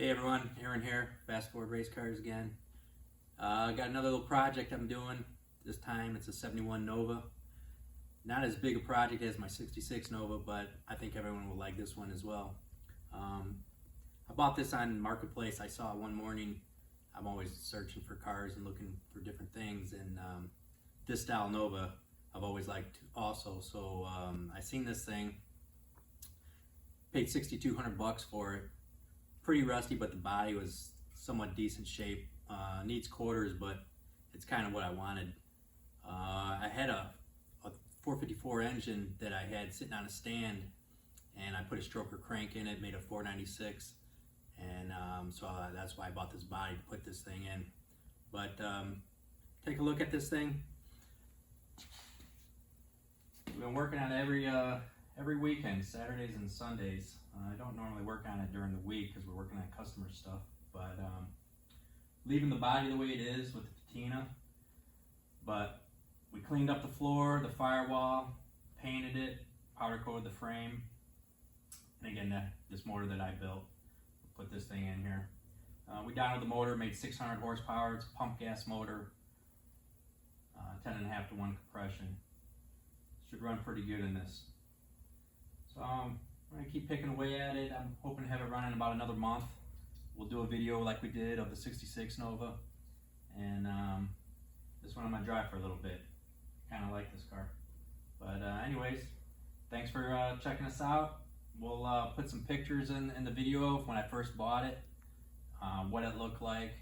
Hey everyone, Aaron here, Fast Forward Race Cars again. Got another little project I'm doing. This time it's a 71 Nova. Not as big a project as my 66 Nova, but I think everyone will like this one as well. I bought this on Marketplace. I saw it one morning. I'm always searching for cars and looking for different things, and this style Nova I've always liked also. So I seen this thing, paid $6,200 for it. Pretty rusty, but the body was somewhat decent shape. Needs quarters, but it's kind of what I wanted. I had a 454 engine that I had sitting on a stand, and I put a stroker crank in it, made a 496, and so that's why I bought this body to put this thing in. But take a look at this thing. We've been working on it every weekend, Saturdays and Sundays. I don't normally work on it during the week because we're working on customer stuff, but leaving the body the way it is with the patina. But we cleaned up the floor, the firewall, painted it, powder coated the frame, and again, this motor that I built, put this thing in here. We downed the motor, made 600 horsepower. It's a pump gas motor, 10.5 to 1 compression. Should run pretty good in this. So we're gonna keep picking away at it. I'm hoping to have it running about another month. We'll do a video like we did of the 66 Nova, and this one I'm gonna drive for a little bit. Kind of like this car. But anyways, thanks for checking us out. We'll put some pictures in the video of when I first bought it, what it looked like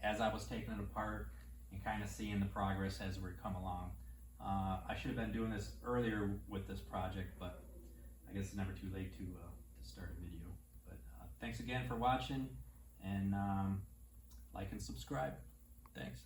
as I was taking it apart, and kind of seeing the progress as we come along. I should have been doing this earlier with this project, but I guess it's never too late to start a video. But thanks again for watching, and like and subscribe. Thanks.